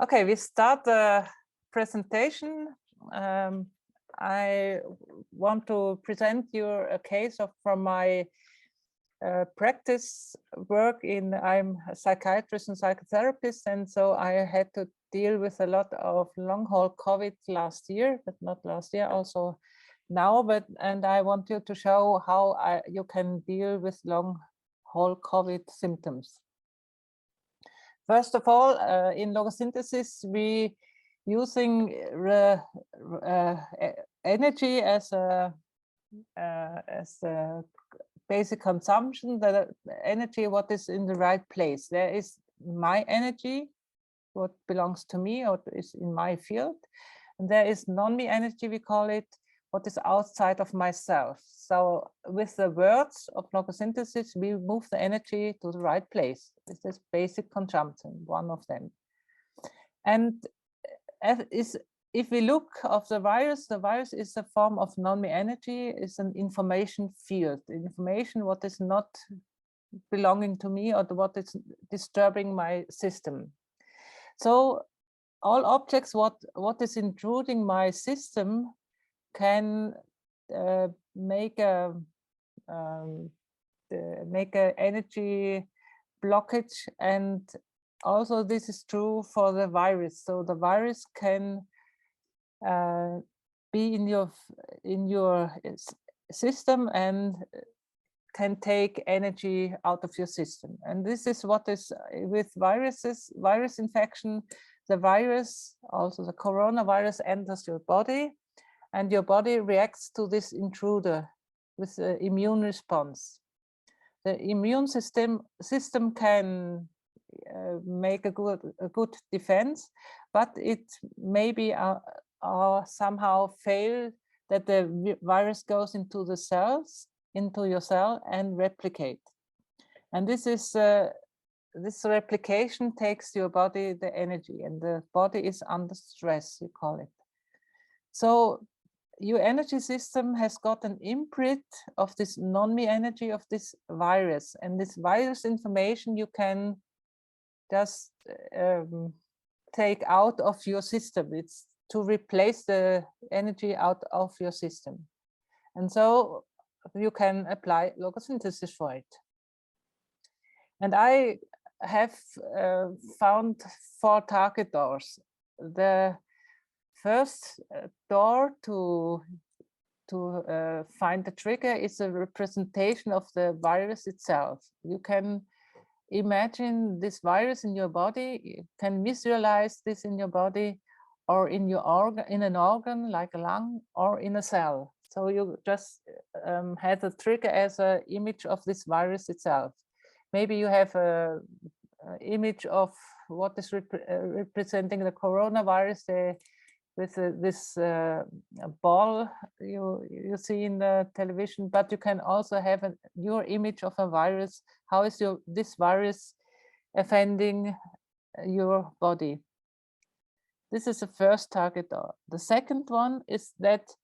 Okay, we start the presentation. I want to present you a case from my practice work I'm a psychiatrist and psychotherapist, and so I had to deal with a lot of long haul COVID last year, but not last year, also now. And I want you to show how you can deal with long haul COVID symptoms. First of all, in logosynthesis, we using energy as a basic consumption. The energy, what is in the right place. There is my energy, what belongs to me or is in my field, and there is non-me energy, we call it, what is outside of myself. So with the words of logosynthesis, we move the energy to the right place. This is basic consumption, one of them. And if we look of the virus is a form of non-me energy, is an information field, information what is not belonging to me or what is disturbing my system. So all objects what is intruding my system can make a energy blockage, and also this is true for the virus. So the virus can be in your system and can take energy out of your system. And this is what is with viruses, virus infection. The virus, also the coronavirus, enters your body, and your body reacts to this intruder with the immune response. The immune system can make a good defense, but it maybe somehow fail that the virus goes into the cells, into your cell, and replicate. And this is this replication takes your body the energy, and the body is under stress, you call it. So your energy system has got an imprint of this non-me energy of this virus, and this virus information you can just take out of your system. It's to replace the energy out of your system. And so you can apply logosynthesis for it. And I have found 4 target doors. The first door to find the trigger is a representation of the virus itself. You can imagine this virus in your body, you can visualize this in your body or in your organ, in an organ like a lung or in a cell. So you just had a trigger as an image of this virus itself. Maybe you have a image of what is representing the coronavirus, with this ball you see in the television, but you can also have your image of a virus. How is this virus offending your body? This is the first target door. The second one is that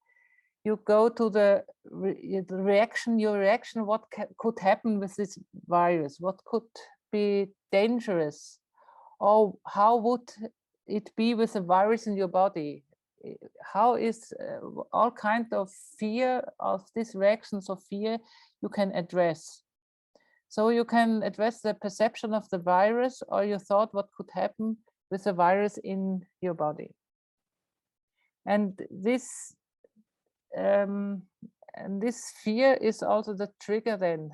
you go to the reaction, your reaction, what could happen with this virus, what could be dangerous, or how would it be with a virus in your body? How is all kind of fear, of these reactions of fear you can address. So you can address the perception of the virus or your thought what could happen with the virus in your body. And this fear is also the trigger then.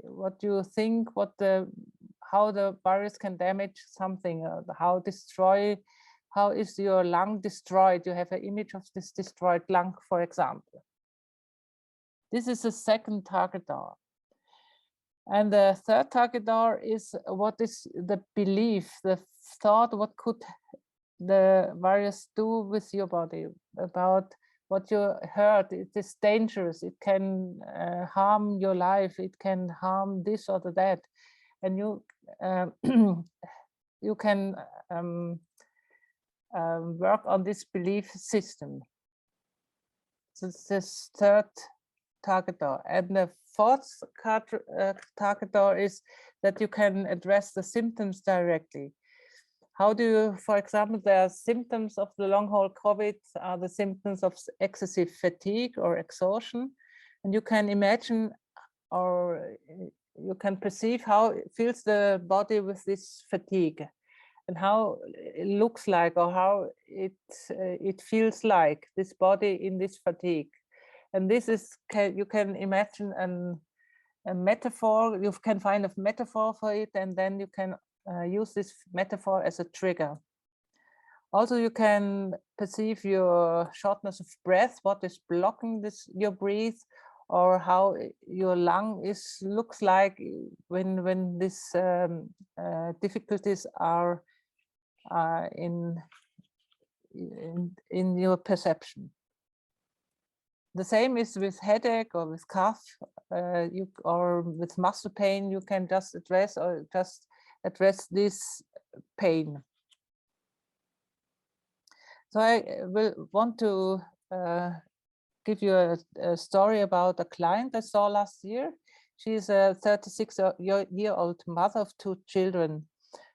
What you think, how the virus can damage something, how is your lung destroyed? You have an image of this destroyed lung, for example. This is the second target door. And the third target door is what is the belief, the thought, what could the virus do with your body, about what you heard. It is dangerous, it can harm your life, it can harm this or that. And you you can work on this belief system. So this third target door. And the fourth target door is that you can address the symptoms directly. How do you, for example, there are symptoms of the long haul COVID are the symptoms of excessive fatigue or exhaustion. And you can imagine, or you can perceive how it feels the body with this fatigue, and how it looks like, or how it feels like, this body in this fatigue. And this is, you can imagine a metaphor, you can find a metaphor for it, and then you can use this metaphor as a trigger. Also, you can perceive your shortness of breath, what is blocking your breath, or how your lung looks like when these difficulties are in your perception. The same is with headache or with cough, or with muscle pain. You can just address this pain. So I will want to give you a story about a client I saw last year. She's a 36-year-old mother of 2 children.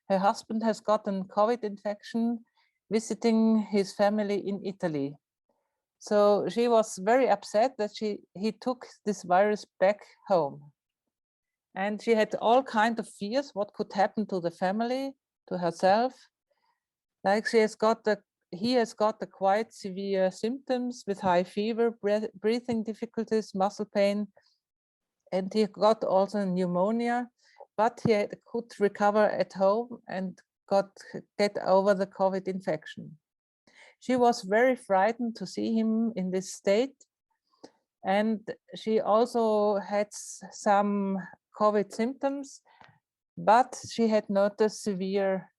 Her husband has gotten COVID infection visiting his family in Italy. So she was very upset that he took this virus back home. And she had all kinds of fears, what could happen to the family, to herself. Like he has got the quite severe symptoms with high fever, breathing difficulties, muscle pain, and he got also pneumonia, but he could recover at home and get over the COVID infection. She was very frightened to see him in this state, and she also had some COVID symptoms, but she had not a severe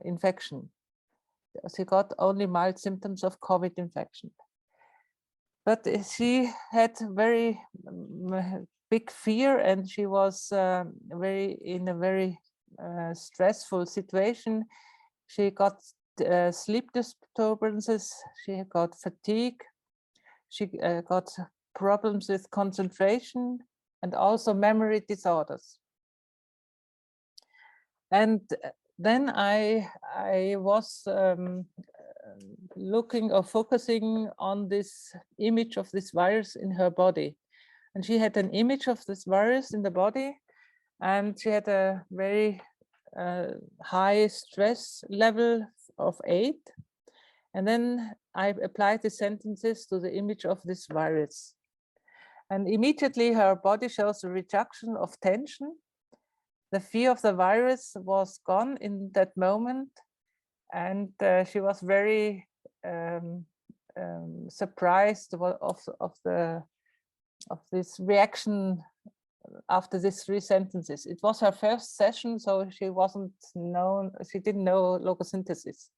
infection. She got only mild symptoms of COVID infection. But she had very big fear, and she was in a very stressful situation. She got sleep disturbances, she got fatigue, she got problems with concentration, and also memory disorders. And then I was looking or focusing on this image of this virus in her body. And she had an image of this virus in the body, and she had a very high stress level of 8. And then I applied the sentences to the image of this virus. And immediately her body shows a reduction of tension. The fear of the virus was gone in that moment. And she was very surprised of this reaction after these 3 sentences. It was her first session, so she didn't know logosynthesis.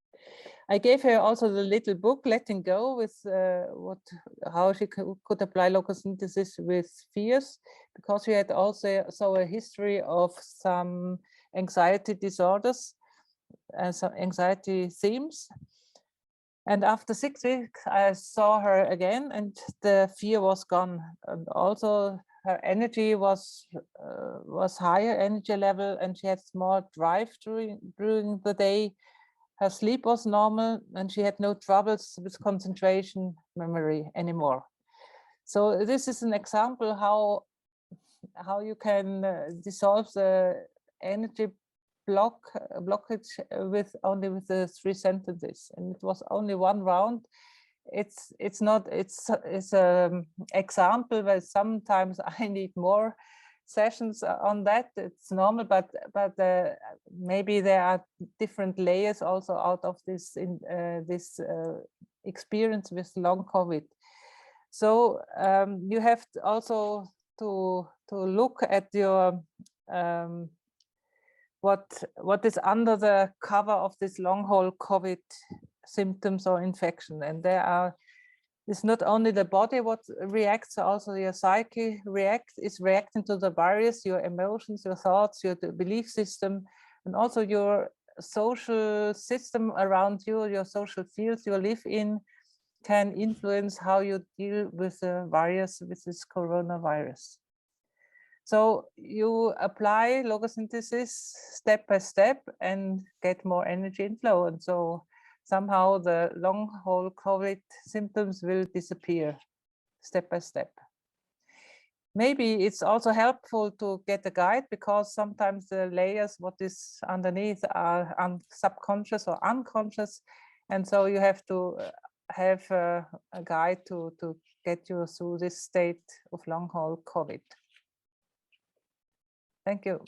I gave her also the little book, Letting Go, with how she could apply logosynthesis with fears, because she had also a history of some anxiety disorders, some anxiety themes. And after 6 weeks, I saw her again, and the fear was gone. And also her energy was higher energy level, and she had more drive during the day. Her sleep was normal, and she had no troubles with concentration, memory anymore. So this is an example how you can dissolve the energy blockage with the 3 sentences, and it was only 1 round. It's an example, but sometimes I need more sessions on that. It's normal, but maybe there are different layers also out of this experience with long COVID. So you have also to look at your what is under the cover of this long haul COVID symptoms or infection. And it's not only the body what reacts, also your psyche is reacting to the virus, your emotions, your thoughts, your belief system, and also your social system around you, your social fields you live in, can influence how you deal with the virus, with this coronavirus. So you apply logosynthesis step by step and get more energy and flow. And so somehow the long haul COVID symptoms will disappear step by step. Maybe it's also helpful to get a guide, because sometimes the layers, what is underneath, are subconscious or unconscious. And so you have to have a guide to get you through this state of long haul COVID. Thank you.